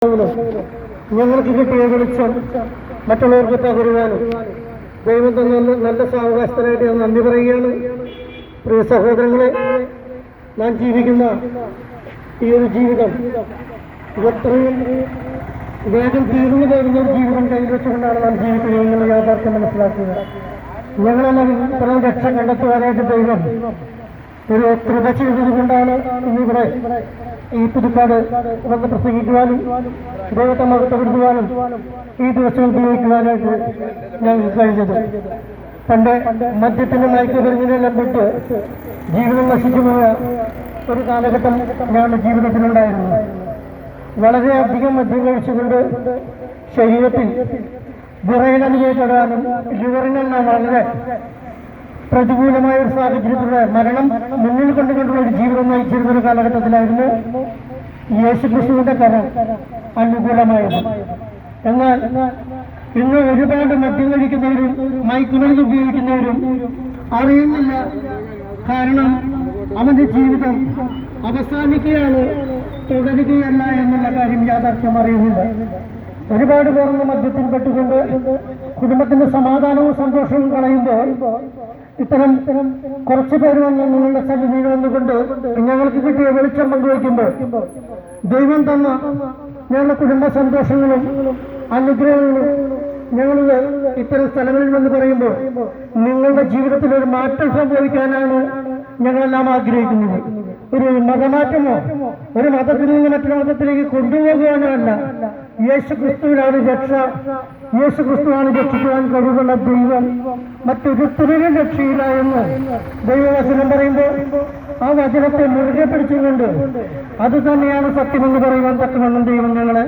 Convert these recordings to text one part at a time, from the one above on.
ഞങ്ങൾക്ക് കിട്ടിയ വെളിച്ചം മറ്റുള്ളവർക്ക് പകരുവാനും ദൈവം തന്ന നല്ല സാവകാശത്തിനായിട്ട് ഞാൻ നന്ദി പറയുകയാണ്. പ്രിയ സഹോദരങ്ങളെ, നാം ജീവിക്കുന്ന ഈ ഒരു ജീവിതം ഇത്രയും വേഗം തീർന്നു വരുന്ന ഒരു ജീവിതം കയ്യിൽ വെച്ചുകൊണ്ടാണ് നാം ജീവിക്കുന്നത് എന്നുള്ള യാഥാർത്ഥ്യം മനസ്സിലാക്കുക. ഞങ്ങളെല്ലാം ഇത്രയും രക്ഷ കണ്ടെത്തുവാനായിട്ട് ദൈവം ഒരു കൃപ ചെയ്തത് കൊണ്ടാണ് ഇന്നിവിടെ ഈ പുതുക്കാട് വന്ന് പ്രസംഗിക്കുവാനും ദൈവത്തെ മഹത്വപ്പെടുത്തുവാനും ഈ ദിവസം ഉപയോഗിക്കുവാനായിട്ട് ഞങ്ങൾക്ക് കഴിഞ്ഞത്. പണ്ട് മദ്യത്തിന് മയക്കുമരുന്നിനെല്ലാം വിട്ട് ജീവിതം നശിക്കുന്ന ഒരു കാലഘട്ടം ഞങ്ങളുടെ ജീവിതത്തിലുണ്ടായിരുന്നു. വളരെയധികം മദ്യം കഴിച്ചുകൊണ്ട് ശരീരത്തിൽ വിറയലനുഭവപ്പെടാനും ലിവറിനെല്ലാം വളരെ പ്രതികൂലമായ ഒരു സാഹചര്യത്തിലൂടെ മരണം മുന്നിൽ കൊണ്ടുകൊണ്ടുള്ള ഒരു ജീവിതം നയിച്ചിരുന്ന ഒരു കാലഘട്ടത്തിലായിരുന്നു യേശുക്രിസ്തുവിന്റെ കരം അനുകൂലമായത്. എന്നാൽ ഇന്ന് ഒരുപാട് മദ്യം കഴിക്കുന്നവരും മയക്കുമരുന്ന് ഉപയോഗിക്കുന്നവരും അറിയുന്നില്ല. കാരണം അവന്റെ ജീവിതം അവസാനിക്കുകയാണ്, തുടരുകയല്ല എന്നുള്ള കാര്യം യാഥാർത്ഥ്യം അറിയുന്നില്ല. ഒരുപാട് പേർന്ന് മദ്യത്തിൽ പെട്ടുകൊണ്ട് കുടുംബത്തിന്റെ സമാധാനവും സന്തോഷവും കളയുമ്പോൾ ഇത്തരം കുറച്ചു പേര് വന്ന് നിങ്ങളുടെ സന്നിധിയിൽ വന്നുകൊണ്ട് ഞങ്ങൾക്ക് കിട്ടിയ വെളിച്ചം പങ്കുവയ്ക്കുമ്പോൾ ദൈവം തന്ന ഞങ്ങളുടെ കുടുംബ സന്തോഷങ്ങളും അനുഗ്രഹങ്ങളും ഞങ്ങൾ ഇത്തരം സ്ഥലങ്ങളിൽ വന്ന് പറയുമ്പോൾ നിങ്ങളുടെ ജീവിതത്തിൽ ഒരു മാറ്റം സംഭവിക്കാനാണ് ഞങ്ങളെല്ലാം ആഗ്രഹിക്കുന്നത്. ഒരു മതമാറ്റമോ ഒരു മതത്തിൽ നിന്ന് മറ്റൊരു മതത്തിലേക്ക് കൊണ്ടുപോകുവാനോ അല്ല. യേശുക്രിസ്തുവിനാണ് രക്ഷ, യേശുക്രിസ്തുവാണ് രക്ഷിക്കുവാൻ കഴിവുള്ള ദൈവം, മറ്റൊരുത്തരും രക്ഷയില്ല എന്ന് ദൈവവചനം പറയുമ്പോൾ ആ വചനത്തെ മുറുകെ പിടിച്ചുകൊണ്ട് അത് തന്നെയാണ് സത്യമെന്ന് പറയുവാൻ തക്കവണ്ണം ദൈവം ഞങ്ങളെ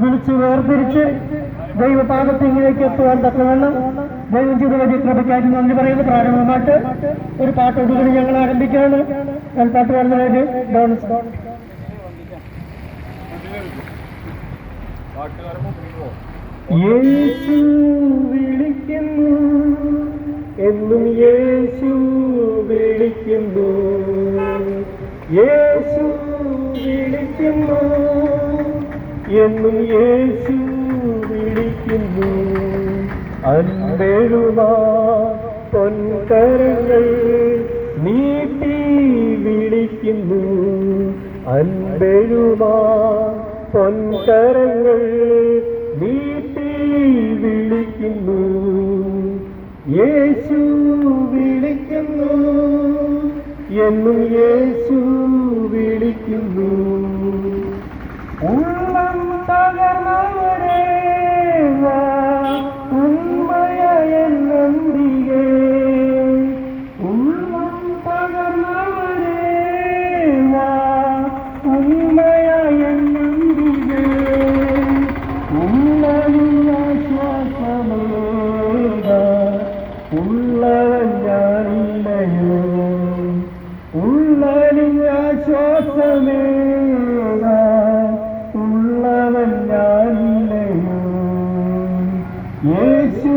വിളിച്ച് വേർതിരിച്ച് ദൈവപാദത്തിലേക്ക് എത്തുവാൻ തക്കവണ്ണം ദൈവം ചെയ്ത വലിയ കൃപയ്ക്കായിട്ട് നന്ദി പറയുന്ന പ്രാരംഭമായിട്ട് ഒരു പാട്ടൊടുകൂടി ഞങ്ങൾ ആരംഭിക്കുകയാണ്. ഞാൻ പാട്ട് പാടുന്നതിനായിട്ട് യേശു വിളിക്കുന്നു, എന്നും യേശു വിളിക്കുന്നു, യേശു വിളിക്കുന്നു, എന്നും യേശു വിളിക്കുന്നു. അൻപെഴുവാ പൊൻകരങ്ങൾ നീട്ടി വിളിക്കുന്നു, അൻപെഴുവാ പൊൻകരങ്ങൾ നീട്ടി വിളിക്കുന്നു. യേശു വിളിക്കുന്നു, എന്നും യേശു വിളിക്കുന്നു. ഉള്ളം തകർന്നവരേ വാ, ഉണ്മയായ നന്ദിയേ, ഉള്ളം തകർന്നവരേ വാ, ഉണ്മയായ നന്ദിയേ, ഉള്ളശ്വാസമേക ഉള്ളവൻ ഞാനില്ലയോ, ഉള്ളശ്വാസമേക ഉള്ളവൻ ഞാനില്ലയോ. യേശു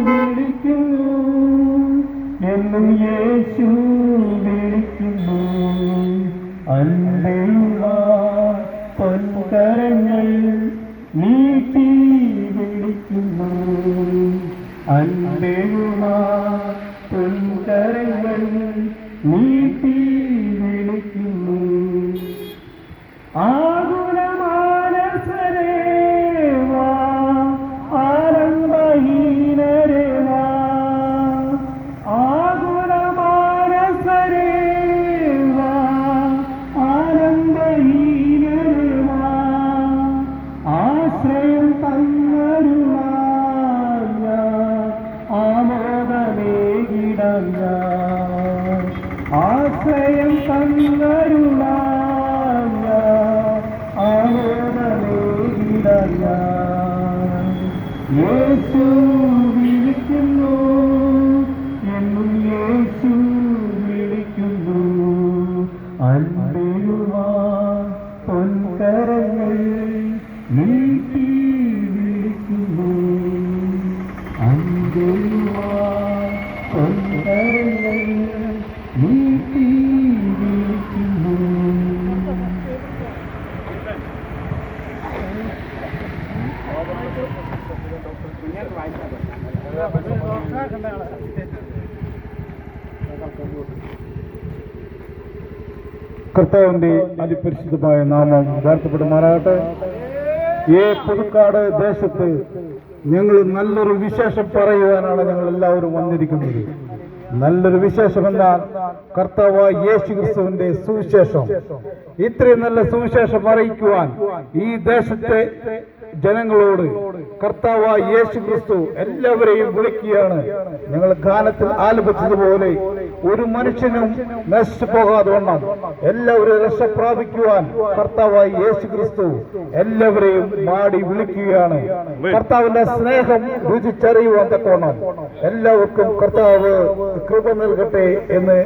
വിളിക്കുന്നു, എന്നും യേശു വിളിക്കുന്നു. അൻപെഴുവ പൊൻകരങ്ങൾ നീട്ടി വിളിക്കുന്നു, അൻപെഴുവ പൊൻകരങ്ങൾ നീട്ടി വിളിക്കുന്നു. ആകുലമാനസരേ വാ, ആരംഭഹീനരേ വാ, ആകുലമാനസരേ വാ, ആരംഭഹീനരേ വാ. ആശ്രയം തന്നരുളാൻ ഞാൻ, ആമോദമേകിടാൻ ഞാൻ, ആശ്രയം തന്നരുളാൻ ഞാൻ, ആമോദമേകിടാൻ ഞാൻ. യേശു വിളിക്കുന്നു, എന്നും യേശു വിളിക്കുന്നു. അൻപെഴുവ പൊൻകരങ്ങൾ നീട്ടി വിളിക്കുന്നു, അൻപെഴുവ പൊൻകരങ്ങൾ നീട്ടി വിളിക്കുന്നു. കർത്താവിന്റെ അതിപരിശുദ്ധമായ നാമം വാഴ്ത്തപ്പെടുമാറാകട്ടെ. ഈ പുതുക്കാട് ദേശത്ത് ഞങ്ങൾ നല്ലൊരു വിശേഷം പറയുവാനാണ് ഞങ്ങൾ എല്ലാവരും വന്നിരിക്കുന്നത്. നല്ലൊരു വിശേഷം എന്നാൽ കർത്താവായ യേശു ക്രിസ്തുവിന്റെ സുവിശേഷം. ഇത്രയും നല്ല സുവിശേഷം അറിയിക്കുവാൻ ഈ ദേശത്തെ ജനങ്ങളോട് കർത്താവായ യേശു ക്രിസ്തു എല്ലാവരെയും വിളിക്കുകയാണ്. ഞങ്ങൾ ഗാനത്തിൽ ആലപിച്ചതുപോലെ ഒരു മനുഷ്യനും നശിച്ചു പോകാതെ വണ്ണം എല്ലാവരും രക്ഷ പ്രാപിക്കുവാൻ കർത്താവായ യേശു ക്രിസ്തു എല്ലാവരെയും മാടി വിളിക്കുകയാണ്. കർത്താവിന്റെ സ്നേഹം രുചിച്ചറിയുവാൻ തക്കവണ്ണം എല്ലാവർക്കും കർത്താവ് കൃപ നൽകട്ടെ എന്ന്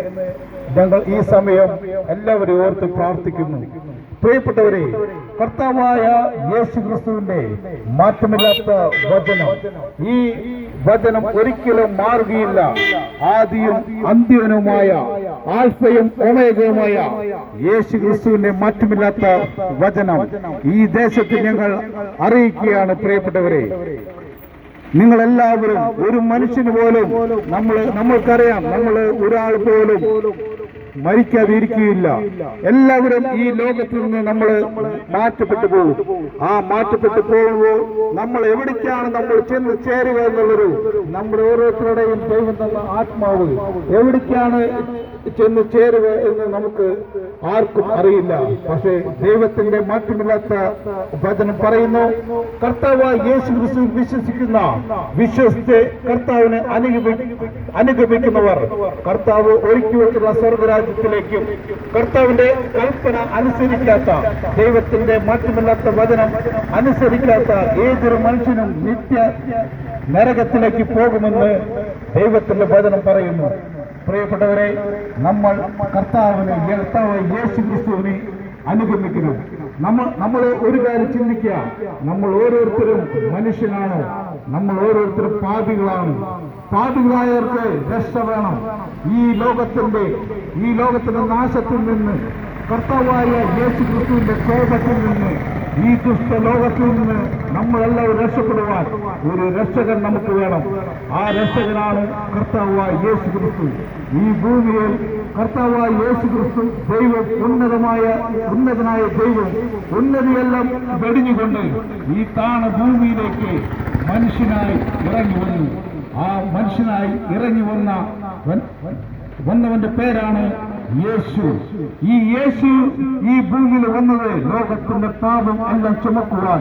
ഞങ്ങൾ ഈ സമയം എല്ലാവരും ഓർത്ത് പ്രാർത്ഥിക്കുന്നു. പ്രിയപ്പെട്ടവരെ, കർത്താവായ യേശു ക്രിസ്തുവിന്റെ മാറ്റമില്ലാത്ത വചനം, ഈ വചനം ഒരിക്കലും മാറുകയില്ല. ആദിയും അന്ത്യവനുമായ ആൽഫയും ഒമേഗയുമായ യേശു ക്രിസ്തുവിന്റെ മാറ്റമില്ലാത്ത വചനം ഈ ദേശത്ത് ഞങ്ങൾ അറിയിക്കുകയാണ്. പ്രിയപ്പെട്ടവരെ, നിങ്ങളെല്ലാവരും ഒരു മനുഷ്യന് പോലും നമ്മൾക്കറിയാം, നമ്മൾ ഒരാൾ പോലും മരിക്കാതിരിക്കുകയില്ല. എല്ലാവരും ഈ ലോകത്തിൽ നിന്ന് നമ്മൾ മാറ്റപ്പെട്ടു പോകും. ആ മാറ്റപ്പെട്ടു പോകുമ്പോൾ നമ്മൾ എവിടേക്കാണ് നമ്മൾ ചെന്ന് ചേരുക എന്നുള്ളൊരു നമ്മുടെ ഓരോരുത്തരുടെയും ദൈവം തന്ന ആത്മാവ് എവിടേക്കാണ് ചെന്ന് ചേരുക എന്ന് നമുക്ക് ആർക്കും അറിയില്ല. പക്ഷേ ദൈവത്തിന്റെ മാറ്റമില്ലാത്ത വചനം പറയുന്നു, കർത്താവ് യേശു ക്രിസ്തു വിശ്വസിക്കുന്ന വിശ്വസിച്ച് കർത്താവിനെ അനുഗമിക്കുന്നവർ കർത്താവ് ഒരുക്കി വെക്കുന്ന സ്വർഗരാജ്യത്തിലേക്കും, കർത്താവിന്റെ കൽപ്പന അനുസരിക്കാത്ത, ദൈവത്തിന്റെ മാറ്റമില്ലാത്ത വചനം അനുസരിക്കാത്ത ഏതൊരു മനുഷ്യനും നിത്യ നരകത്തിലേക്ക് പോകുമെന്ന് ദൈവത്തിന്റെ വചനം പറയുന്നു. പ്രിയപ്പെട്ടവരെ, നമ്മൾ കർത്താവ് യേശു ക്രിസ്തുവിനെ അനുഗമിക്കുന്നു. നമ്മൾ ഒരു കാര്യം ചിന്തിക്കുക, നമ്മൾ ഓരോരുത്തരും മനുഷ്യനാണ്, നമ്മൾ ഓരോരുത്തരും പാപികളാണ്. പാപികളായവർക്ക് രക്ഷ വേണം. ഈ ലോകത്തിന്റെ നാശത്തിൽ നിന്ന്, കർത്താവായ യേശു ക്രിസ്തുവിന്റെ കോപത്തിൽ നിന്ന്, ഈ ദുഷ്ട ലോകത്തിൽ നിന്ന് നമ്മളെല്ലാവരും രക്ഷപ്പെടുവാൻ ഒരു രക്ഷകൻ നമുക്ക് വേണം. ആ രക്ഷകനാണ് കർത്താവായ യേശു ക്രിസ്തു. ഈ ഭൂമിയിൽ കർത്താവായ യേശു ക്രിസ്തു ദൈവം, ഉന്നതനായ ദൈവം, ഉന്നതിയെല്ലാം വെടിഞ്ഞുകൊണ്ട് ഈ താണ ഭൂമിയിലേക്ക് മനുഷ്യനായി ഇറങ്ങി വന്നു. ആ മനുഷ്യനായി ഇറങ്ങി വന്നവന്റെ പേരാണ് യേശു. ഈ യേശു ഈ ഭൂമിയിൽ വന്നത് ലോകത്തിന്റെ പാപം എല്ലാം ചുമക്കുവാൻ,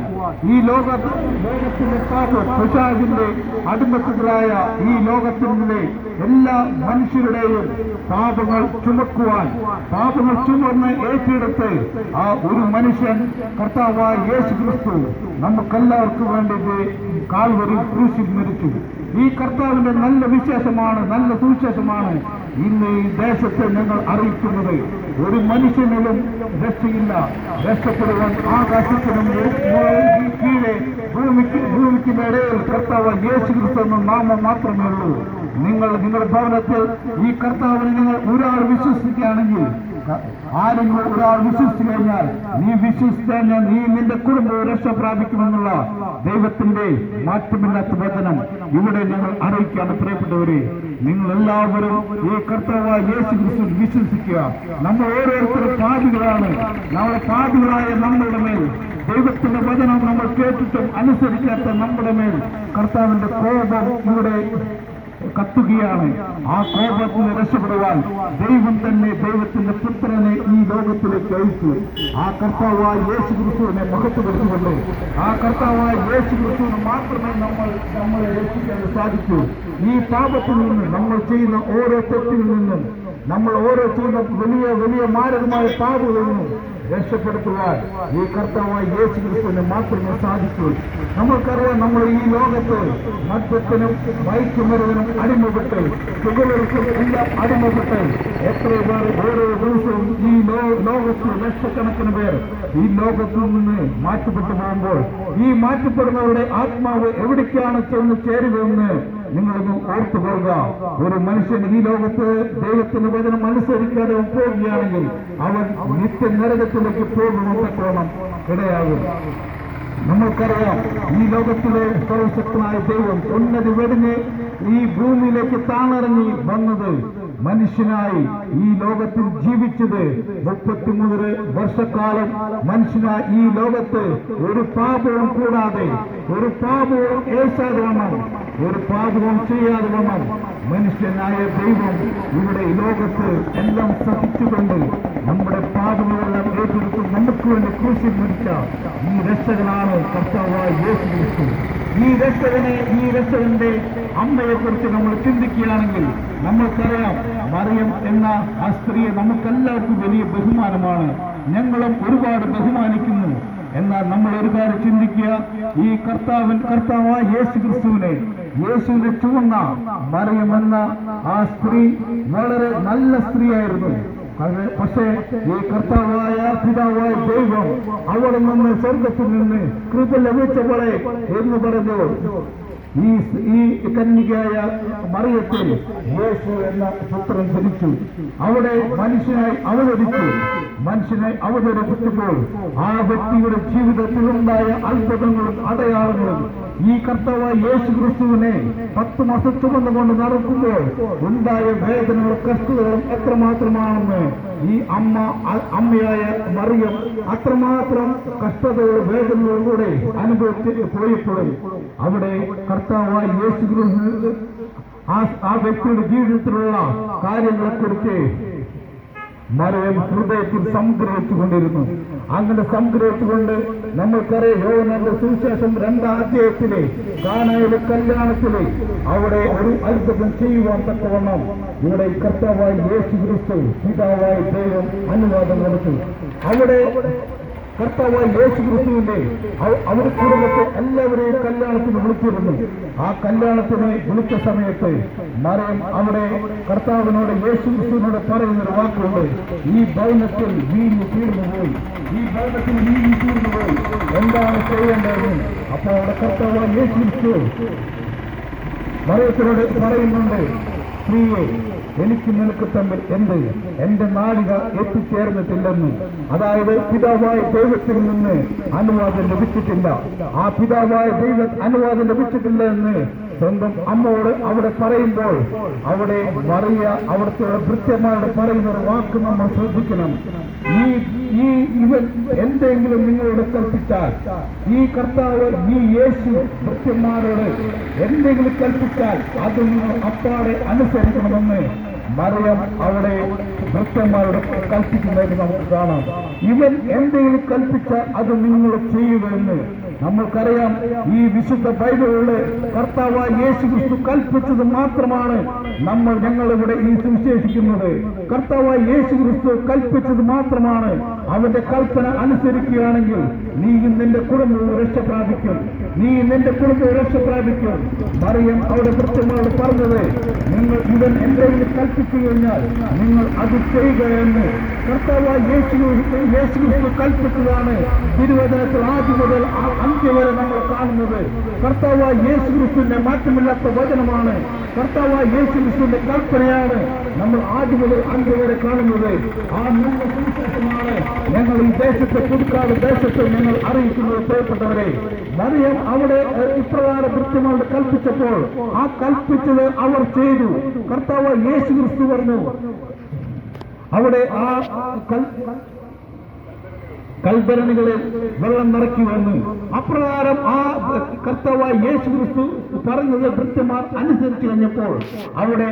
ഈ ലോകത്തിന്റെ പാപം, പിശാചിന്റെ അടിമത്തത്തിലായ ഈ ലോകത്തിന്റെ എല്ലാ മനുഷ്യരുടെയും പാപങ്ങൾ ചുമക്കുവാൻ, പാപങ്ങൾ ചുമന്ന് ഏറ്റെടുത്ത് ആ ഒരു മനുഷ്യൻ കർത്താവായ യേശു ക്രിസ്തു നമുക്കെല്ലാവർക്കും വേണ്ടി കാൽവരി ക്രൂശിൽ മരിച്ചു. ഈ കർത്താവിന്റെ നല്ല വിശേഷമാണ്, നല്ല സുവിശേഷമാണ് ഇന്ന് ഈ ദേശത്തെ ഞങ്ങൾ അറിയിക്കുന്നത്. ഒരു മനുഷ്യനിലും രക്ഷയില്ല. രക്ഷപ്പെടുവാൻ ആകാശത്തിനും കീഴെ ഭൂമിക്കിനിടയിൽ കർത്താവ് യേശു ക്രിസ്തു എന്ന നാമം മാത്രമേ ഉള്ളൂ. നിങ്ങളുടെ ഭവനത്തിൽ ഈ കർത്താവിനെ നിങ്ങൾ ഒരാൾ വിശ്വസിക്കുകയാണെങ്കിൽ, ആരെങ്കിലും ഒരാൾ വിശ്വസിച്ചു കഴിഞ്ഞാൽ, നീ വിശ്വസിച്ചു കഴിഞ്ഞാൽ നീ നിന്റെ കുടുംബവും രക്ഷ പ്രാപിക്കുമെന്നുള്ള ദൈവത്തിന്റെ മാറ്റമില്ലാത്ത വചനം ഇവിടെ ഞങ്ങൾ അറിയിക്കുകയാണ്. പ്രിയപ്പെട്ടവരെ, നിങ്ങൾ എല്ലാവരും ഈ കർത്താവായ യേശു ക്രിസ്തു വിശ്വസിക്കുക. നമ്മൾ ഓരോരുത്തരും പാപികളാണ്. നമ്മളെ പാപികളായ നമ്മളുടെ മേൽ ദൈവത്തിന്റെ വചനം നമ്മൾ കേട്ടിട്ടും അനുസരിക്കാത്ത നമ്മുടെ മേൽ കർത്താവിന്റെ കോപം ഇവിടെ കത്തുകയാണ്. ആ കോപത്തിന് രക്ഷപ്പെടുവാൻ ദൈവം തന്നെ ദൈവത്തിന്റെ പുത്രനെ ഈ ലോകത്തിലേക്ക് അയച്ചു. ആ കർത്താവായ യേശു ക്രിസ്തുവിനെ മഹത്വപ്പെടുത്തിക്കൊണ്ട്, ആ കർത്താവായ യേശു ക്രിസ്തുവിന് മാത്രമേ നമ്മളെ രക്ഷിക്കാൻ സാധിക്കൂ. ഈ പാപത്തിൽ നിന്ന്, നമ്മൾ ചെയ്യുന്ന ഓരോ തെറ്റിൽ നിന്നും, നമ്മൾ ഓരോ ചെയ്യുന്ന വലിയ വലിയ മാരകമായ പാപങ്ങളിൽ നിന്നും രക്ഷപ്പെടുത്തുവാൻ ഈ കർത്താവായ യേശു ക്രിസ്തുവിനെ മാത്രമേ സാധിക്കൂ. നമ്മൾക്കറിയാം, നമ്മൾ ഈ ലോകത്ത് മദ്യത്തിനും മയക്കുമരുന്നിനും അടിമപ്പെട്ട്, സുഖങ്ങൾക്കും എല്ലാം അടിമപ്പെട്ട് എത്രയോ പേർ ഓരോ ദിവസവും ഈ ലോകത്ത് ലക്ഷക്കണക്കിന് പേർ ഈ ലോകത്തിൽ നിന്ന് മാറ്റപ്പെട്ടു പോകുമ്പോൾ, ഈ മാറ്റപ്പെടുന്നവരുടെ ആത്മാവ് എവിടേക്കാണ് ചെന്ന് ചേരുകയെന്ന് നിങ്ങളൊന്ന് ഓർത്തു പോവുക. ഒരു മനുഷ്യൻ ഈ ലോകത്ത് ദൈവത്തിന്റെ വചനം അനുസരിക്കാതെ പോവുകയാണെങ്കിൽ അവൻ നിത്യ നരകത്തിലേക്ക് പോകുമെന്നോണം ഇടയാകും. നമ്മൾക്കറിയാം, ഈ ലോകത്തിലെ സർവശക്തനായ ദൈവം ഉന്നതി വെടിഞ്ഞ് ഈ ഭൂമിയിലേക്ക് താണിറങ്ങി വന്നത് മനുഷ്യനായി ഈ ലോകത്തിൽ ജീവിച്ചത് 33 വർഷക്കാലം മനുഷ്യനായി ഈ ലോകത്ത് ഒരു പാപവും കൂടാതെ, ഒരു പാപവും ഏശാതെ വണ്ണം, ഒരു പാപവും ചെയ്യാതെ വണ്ണം മനുഷ്യനായ ദൈവം ഇവിടെ ഈ ലോകത്ത് എല്ലാം സഹിച്ചുകൊണ്ട് നമ്മുടെ പാപങ്ങളെല്ലാം ഏറ്റെടുത്ത് നമുക്ക് വേണ്ടി ക്രൂശിൽ മരിച്ച ഈ രക്ഷകനാണ് കർത്താവായ യേശു ക്രിസ്തു. ഈ രക്ഷകന്റെ അമ്മയെ കുറിച്ച് നമ്മൾ ചിന്തിക്കുകയാണെങ്കിൽ നമ്മൾക്കറിയാം, മറിയം എന്ന ആ സ്ത്രീയെ നമുക്കെല്ലാവർക്കും വലിയ ബഹുമാനമാണ്. ഞങ്ങളും ഒരുപാട് ബഹുമാനിക്കുന്നു. എന്നാൽ നമ്മൾ ഒരു കാര്യം ചിന്തിക്കുക, ഈ കർത്താവായ യേശു ക്രിസ്തുവിനെ, യേശുവിനെ ചുവന്ന മറിയം എന്ന ആ സ്ത്രീ വളരെ നല്ല സ്ത്രീയായിരുന്നു. പക്ഷേ ഈ കർത്താവായ പിതാവായ ദൈവം അവിടെ നിന്ന്, സ്വർഗത്തിൽ നിന്ന് കൃപ ലഭിച്ചവളെ എന്ന് പറഞ്ഞു ഈ കന്യകയായ മറിയത്തിൽ യേശു എന്ന പുത്രൻ ജനിച്ചു. അവിടെ മനുഷ്യനായി അവതരിപ്പിച്ചപ്പോൾ ആ വ്യക്തിയുടെ ജീവിതത്തിൽ ഉണ്ടായ അത്ഭുതങ്ങളും അടയാളങ്ങളും ഈ കർത്താവായ യേശു ക്രിസ്തുവിനെ 10 മാസം ചുമന്നുകൊണ്ട് നടക്കുമ്പോൾ ഉണ്ടായ വേദനകളും കഷ്ടതകളും എത്രമാത്രമാണെന്ന് ഈ അമ്മയായ മറിയം അത്രമാത്രം കഷ്ടതകളും വേദനകളും കൂടെ അനുഭവിച്ച് പോയപ്പോഴും അവിടെ കർത്താവായ യേശു ക്രിസ്തു ആ വ്യക്തിയുടെ ജീവിതത്തിലുള്ള കാര്യങ്ങളെക്കുറിച്ച് മറിയം ഹൃദയത്തിൽ സംഗ്രഹിച്ചുകൊണ്ടിരുന്നു. അങ്ങനെ സംഗ്രഹിച്ചുകൊണ്ട് നമ്മൾക്കറിയാം, യോഹന്നാന്റെ സുവിശേഷം 2-ാം അധ്യായത്തിലെ കാനായിലെ കല്യാണത്തിലെ അവിടെ ഒരു അത്ഭുതം ചെയ്യുവാൻ തക്കവണ്ണം ഇവിടെ കർത്താവായ യേശു ക്രിസ്തു പിതാവായ ദൈവം അനുവാദം കൊടുത്തു. അവിടെ കർത്താവായ യേശു ക്രിസ്തുവിന്റെ അവരുടെ കുടുംബത്തെ എല്ലാവരെയും കല്യാണത്തിന് വിളിച്ചിരുന്നു. ആ കല്യാണത്തിന് വിളിച്ച സമയത്ത് മറിയം അവിടെ കർത്താവിനോട്, യേശു ക്രിസ്തുവിനോട് പറയുന്നൊരു വാക്കുണ്ട്, ഈ ഭവനത്തിൽ വീഞ്ഞു തീർന്നുപോയി, എന്താണ് ചെയ്യേണ്ടതെന്ന്. അപ്പോൾ അവിടെ കർത്താവായ യേശു ക്രിസ്തു മറിയത്തിനോട് പറയുന്നുണ്ട്, സ്ത്രീയെ, എനിക്ക് നിനക്ക് തമ്മിൽ എന്റെ നാഴിക എത്തിച്ചേർന്നിട്ടില്ലെന്ന്. അതായത് പിതാവായ ദൈവത്തിൽ നിന്ന് അനുവാദം ലഭിച്ചിട്ടില്ല. ആ പിതാവായ അനുവാദം ലഭിച്ചിട്ടില്ല എന്ന് സ്വന്തം അമ്മയോട് അവിടെ പറയുമ്പോൾ അവിടെ മറിയ അവിടുത്തെ ഭൃത്യന്മാരോട് പറയുന്ന ഒരു വാക്ക് നമ്മൾ ശ്രദ്ധിക്കണം. ഇവൻ എന്തെങ്കിലും നിങ്ങളോട് കൽപ്പിച്ചാൽ, ഈ കർത്താവ് ഈ യേശു ഭൃത്യന്മാരോട് എന്തെങ്കിലും കൽപ്പിച്ചാൽ അത് നിങ്ങൾ അപ്പാടെ അനുസരിക്കണമെന്ന് മറിയം അവിടെ ഭൃത്യന്മാരോട് കൽപ്പിക്കുന്നതായിട്ട് നമുക്ക് കാണാം. ഇവൻ എന്തെങ്കിലും കൽപ്പിച്ചാൽ അത് നിങ്ങൾ ചെയ്യുകയെന്ന് നമ്മൾക്കറിയാം. ഈ വിശുദ്ധ ബൈബിളില് കർത്താവായ യേശു ക്രിസ്തു കൽപ്പിച്ചത് മാത്രമാണ് ഞങ്ങളിവിടെ ഈ സുവിശേഷിക്കുന്നത്. കർത്താവായ യേശു ക്രിസ്തു കൽപ്പിച്ചത് മാത്രമാണ്. അവന്റെ കൽപ്പന അനുസരിക്കുകയാണെങ്കിൽ നീ നിന്റെ കുടുംബവും രക്ഷ പ്രാപിക്കും. മറിയം അവിടെ കൃത്യമായിട്ട് പറഞ്ഞത്, നിങ്ങൾ ഇവൻ എന്തെങ്കിലും കൽപ്പിച്ചു കഴിഞ്ഞാൽ നിങ്ങൾ അത് ചെയ്യുക എന്ന് കർത്താവായ യേശു ക്രിസ്തു കൽപ്പിച്ചതാണ്. തിരുവചനത്തിൽ ആദ്യം മുതൽ അന്ത്യം വരെ നമ്മൾ കാണുന്നത് കർത്താവായ യേശു ക്രിസ്തുവിന്റെ മാറ്റമില്ലാത്ത വചനമാണ്. കർത്താവായ യേശു ക്രിസ്തുവിന്റെ കൽപ്പനയാണ് നമ്മൾ ആദ്യം മുതൽ അന്ത്യം വരെ കാണുന്നത്. ആ നല്ല സുവിശേഷമാണ് ഞങ്ങൾ ഈ ദേശത്തെ, പുതുക്കാട് ദേശത്ത് ഞങ്ങൾ അറിയിക്കുന്നത്. പ്രിയപ്പെട്ടവരെ, മറിയം അവിടെ ഇപ്രകാരം കൃത്യമായിട്ട് കൽപ്പിച്ചപ്പോൾ ആ കൽപ്പിച്ചത് അവർ ചെയ്തു. കർത്താവായ യേശു ക്രിസ്തു പറഞ്ഞു, അവിടെ ആ കൽഭരണികളിൽ വെള്ളം നിറക്കി വന്നു. അപ്രകാരം ആ കർത്താവായ യേശു ക്രിസ്തു പറഞ്ഞത് ഭൃത്യന്മാർ അനുസരിച്ചു കഴിഞ്ഞപ്പോൾ അവിടെ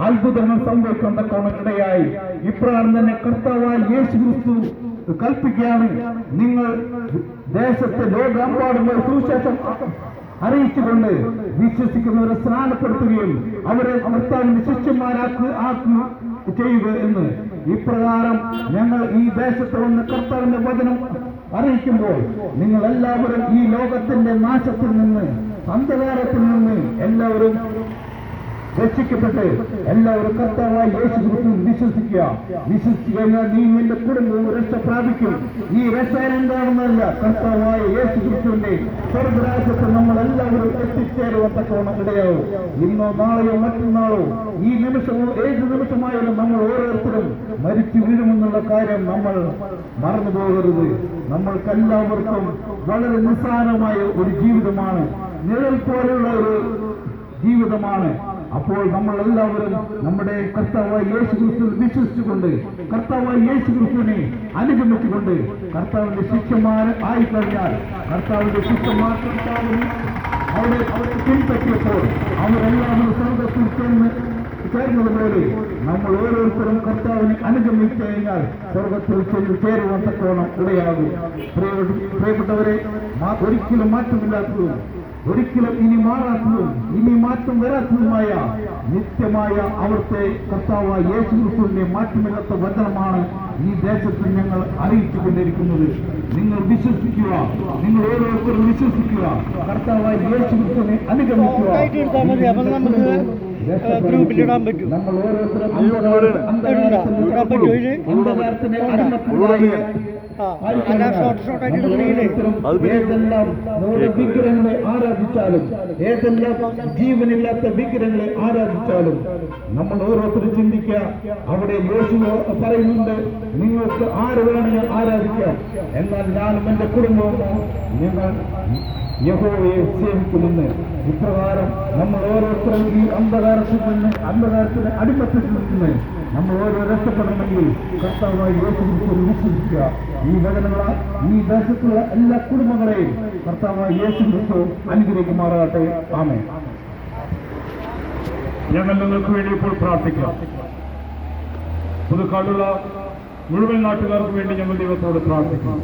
അത്ഭുതങ്ങൾ സംഭവിക്കാൻ തക്കവണ്ണം ഇടയായി. ഇപ്രകാരം തന്നെ കർത്താവായ യേശു ക്രിസ്തു കൽപ്പിക്കുകയാണ്, നിങ്ങൾ ദേശത്തെ ലോകമെമ്പാടുമുള്ള സുവിശേഷം അറിയിച്ചുകൊണ്ട് വിശ്വസിക്കുന്നവരെ സ്നാനപ്പെടുത്തുകയും അവരെ കർത്താവിന്റെ ശിഷ്യന്മാരാക്കി ചെയ്യുക എന്ന്. ഇപ്രകാരം ഞങ്ങൾ ഈ ദേശത്ത് വന്ന് കർത്താവിന്റെ വചനം അറിയിക്കുമ്പോൾ നിങ്ങൾ എല്ലാവരും ഈ ലോകത്തിന്റെ നാശത്തിൽ നിന്ന്, അന്ധകാരത്തിൽ നിന്ന് എല്ലാവരും രക്ഷിക്കപ്പെട്ട് എല്ലാവരും കർത്താവായ യേശു ക്രിസ്തുവിൽ വിശ്വസിച്ചു കഴിഞ്ഞാൽ നീ നിന്റെ കുടുംബവും രക്ഷ പ്രാപിക്കും. ഈ രക്ഷ എന്താണെന്നല്ല, കർത്താവായ യേശു ക്രിസ്തുവിന്റെ സ്വർഗരാജ്യത്തിൽ നമ്മൾ എല്ലാവരും എത്തിച്ചേരുവാൻ തക്കവണ്ണം ഇടയാവും. ഇന്നോ നാളെയോ മറ്റന്നാളോ ഈ നിമിഷമോ ഏത് നിമിഷമായാലും നമ്മൾ ഓരോരുത്തരും മരിച്ചു വീഴുമെന്നുള്ള കാര്യം നമ്മൾ മറന്നു പോകരുത്. നമ്മൾക്കെല്ലാവർക്കും വളരെ നിസ്സാരമായ ഒരു ജീവിതമാണ്, നിഴൽ പോലെയുള്ള ഒരു ജീവിതമാണ്. അപ്പോൾ നമ്മൾ എല്ലാവരും നമ്മുടെ കർത്താവായ യേശു ക്രിസ്തു വിശ്വസിച്ചുകൊണ്ട് കർത്താവായ യേശു ക്രിസ്തുവിനെ അനുഗമിച്ചുകൊണ്ട് കർത്താവിന്റെ ശിഷ്യന്മാർ ആയിക്കഴിഞ്ഞാൽ കർത്താവിന്റെ ശിഷ്യന്മാർ കർത്താവിന് അവിടെ പിൻപറ്റിയപ്പോൾ അവരെല്ലാവരും സ്വർഗത്തിൽ ചേർന്നതുപോലെ നമ്മൾ ഓരോരുത്തരും കർത്താവിനെ അനുഗമിച്ചു കഴിഞ്ഞാൽ സ്വർഗത്തിൽ ചെന്ന് ചേരുവാൻ തക്കോണം ഇടയാകും. പ്രിയപ്പെട്ടവരെ, ഒരിക്കലും മാറ്റമില്ലാത്തതും ഒരിക്കലും ഇനി മാറാത്തതും ഇനി മാറ്റം വരാത്തതുമായ നിത്യമായ അവിടുത്തെ കർത്താവായ യേശു ക്രിസ്തുവിന്റെ മാറ്റമില്ലാത്ത വചനമാണ് ഈ ദേശത്ത് ഞങ്ങൾ അറിയിച്ചുകൊണ്ടിരിക്കുന്നത്. നിങ്ങൾ വിശ്വസിക്കുക, നിങ്ങൾ ഓരോരുത്തരും വിശ്വസിക്കുക, കർത്താവായ യേശു ക്രിസ്തുവിനെ അനുഗമിക്കുക. നമ്മൾ ഓരോരുത്തരും അന്ധകാരത്തിന് അടിമപ്പെടാതെ ഏതെല്ലാം വിഗ്രഹങ്ങളെ ആരാധിച്ചാലും ഏതെല്ലാം ജീവനില്ലാത്ത വിഗ്രഹങ്ങളെ ആരാധിച്ചാലും നമ്മൾ ഓരോരുത്തരും ചിന്തിക്കുക. അവിടെ യേശു പറയുന്നുണ്ട്, നിങ്ങൾക്ക് ആര് വേണമെങ്കിൽ ആരാധിക്കാം, എന്നാൽ ഞാനും എന്റെ കുടുംബവും ഞങ്ങൾ യഹോവയെ സേവിക്കുമെന്ന്. ഇപ്രകാരം നമ്മൾ ഓരോരുത്തരും ഈ അന്ധകാരത്തിന് അടിമത്തിൽ നിന്ന് നമ്മൾ ഓരോ രക്ഷപ്പെടണമെങ്കിൽ കർത്താവായി യേശു ക്രിസ്തുവിൽ വിശ്വസിക്കുക. ഈ വചനങ്ങളാൽ ഈ ദേശത്തുള്ള എല്ലാ കുടുംബങ്ങളെയും കർത്താവായി യേശു ക്രിസ്തു അനുഗ്രഹിക്കുമാറാകട്ടെ. ആമേൻ. ഞങ്ങൾ നിങ്ങൾക്ക് വേണ്ടി ഇപ്പോൾ പ്രാർത്ഥിക്കാം. പുതുക്കാടുള്ള മുഴുവൻ നാട്ടുകാർക്ക് വേണ്ടി ഞങ്ങൾ ദൈവത്തോട് പ്രാർത്ഥിക്കാം.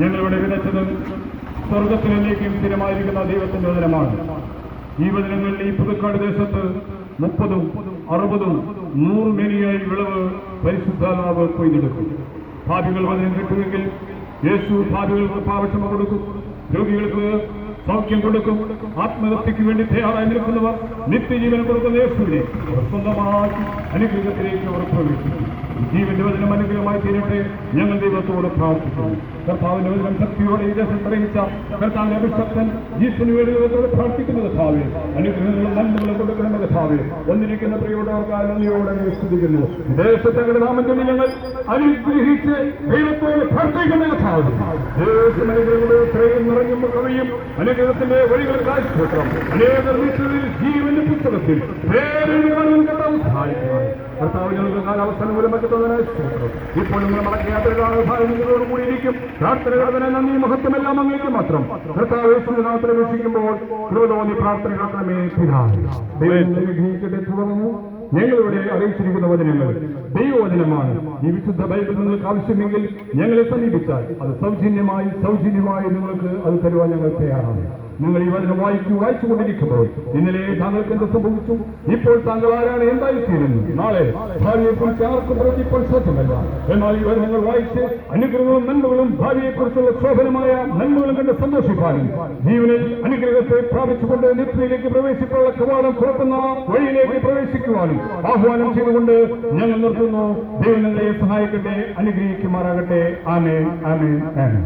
ഞങ്ങളിവിടെ വിതച്ചത് സ്വർഗത്തിലേക്കും സ്ഥിരമായിരിക്കുന്ന ദൈവത്തിന്റെ വചനമാണ്. ഈ വചനങ്ങളിൽ ഈ പുതുക്കാട് ദേശത്ത് 30, 60, 100 മേനിയായി വിളവ് പരിശുദ്ധാത്മാവ് കൊയ്തെടുക്കും. ഭാവികൾ വചനം കിട്ടുമെങ്കിൽ യേശു ഭാവികൾക്ക് പാപക്ഷമ കൊടുക്കും, രോഗികൾക്ക് സൗഖ്യം കൊടുക്കും, ആത്മഹത്യക്ക് വേണ്ടി തയ്യാറായി നിൽക്കുന്നവർ നിത്യജീവൻ കൊടുക്കുന്ന യേശുവിനെ സ്വന്തമാക്കി അനുഗ്രഹത്തിലേക്ക് അവർ പ്രവേശിക്കും. ജീവന്റെ വചനം അനുഗ്രഹമായി തീരട്ടെ. ഞങ്ങൾ ദൈവത്തോട് പ്രാർത്ഥിക്കുന്നു. കർത്താവിന്റെ വചനം ശക്തിയോടെ ഈ ദേശം പ്രയോഗിച്ച കർത്താവിന്റെ അഭിഷക്തൻ ജീസന് വേണ്ടി ദൈവത്തോട് പ്രാർത്ഥിക്കുന്നത് ഭാവി അനുഗ്രഹങ്ങളും നന്മകളും കൊടുക്കണമെന്ന ഭാവി ഒന്നിരിക്കുന്ന പ്രിയപ്പെട്ടവർക്കാൽ നന്ദിയോടെ സ്തുതിക്കുന്നു. ദേശത്തെ നാമം ചൊല്ലി ഞങ്ങൾ അനുഗ്രഹിച്ച് ദൈവത്തോട് പ്രാർത്ഥിക്കുന്ന ഭാവി ദേശം അനുഗ്രഹങ്ങളെ ഇത്രയും നിറഞ്ഞും കവിയും അനുഗ്രഹത്തിന്റെ വഴികൾ കാഴ്ചവെക്കണം. അനേകം ജീവന്റെ പുസ്തകത്തിൽ കർത്താവ് ഞങ്ങൾക്ക് കാലാവസ്ഥ മറ്റൊന്നായി ഇപ്പോൾ നിങ്ങൾ മടക്കയാത്രയോട് കൂടിയിരിക്കും. പ്രാർത്ഥനകളെ നന്ദി മഹത്വമെല്ലാം അങ്ങേക്ക് മാത്രം. കർത്താവ് പ്രവേശിക്കുമ്പോൾ കൃപതോന്നി പ്രാർത്ഥനകളെ തുടർന്നു ഞങ്ങളിവിടെ അറിയിച്ചിരിക്കുന്ന വചനങ്ങൾ ദൈവവചനമാണ്. ഈ വിശുദ്ധ ബൈബിൾ നിങ്ങൾക്ക് ആവശ്യമെങ്കിൽ ഞങ്ങളെ സമീപിച്ചാൽ അത് സൗജന്യമായി നിങ്ങൾക്ക് അത് തരുവാൻ ഞങ്ങൾ തയ്യാറാണ്. നിങ്ങൾ ഈ വചനം വായിച്ചുകൊണ്ടിരിക്കുമ്പോൾ ഇന്നലെ താങ്കൾക്ക് എന്ത് സംഭവിച്ചു, ഇപ്പോൾ താങ്കൾ ആരാണ്, എന്തായിത്തീരുന്നു, നാളെ ഭാവിയെക്കുറിച്ച് ആർക്കും പ്രവചിപ്പാൻ സാധ്യമല്ല. എന്നാൽ ഈ വചനങ്ങൾ വായിച്ച് അനുഗ്രഹങ്ങളും നന്മകളും ഭാവിയെക്കുറിച്ചുള്ള ശോഭനമായ നന്മകളും കണ്ട് സന്തോഷിപ്പാനും ജീവനിൽ അനുഗ്രഹത്തെ പ്രാപിച്ചുകൊണ്ട് നിത്യയിലേക്ക് പ്രവേശിക്കാനുള്ള കവാടം തുറക്കുന്ന വഴിയിലേക്ക് പ്രവേശിക്കുവാനും ആഹ്വാനം ചെയ്തുകൊണ്ട് ഞങ്ങൾ നിർത്തുന്നു. ദൈവം നിങ്ങളെ സഹായിക്കട്ടെ, അനുഗ്രഹിക്കുമാറാകട്ടെ. ആമേൻ, ആമേൻ, ആമേൻ.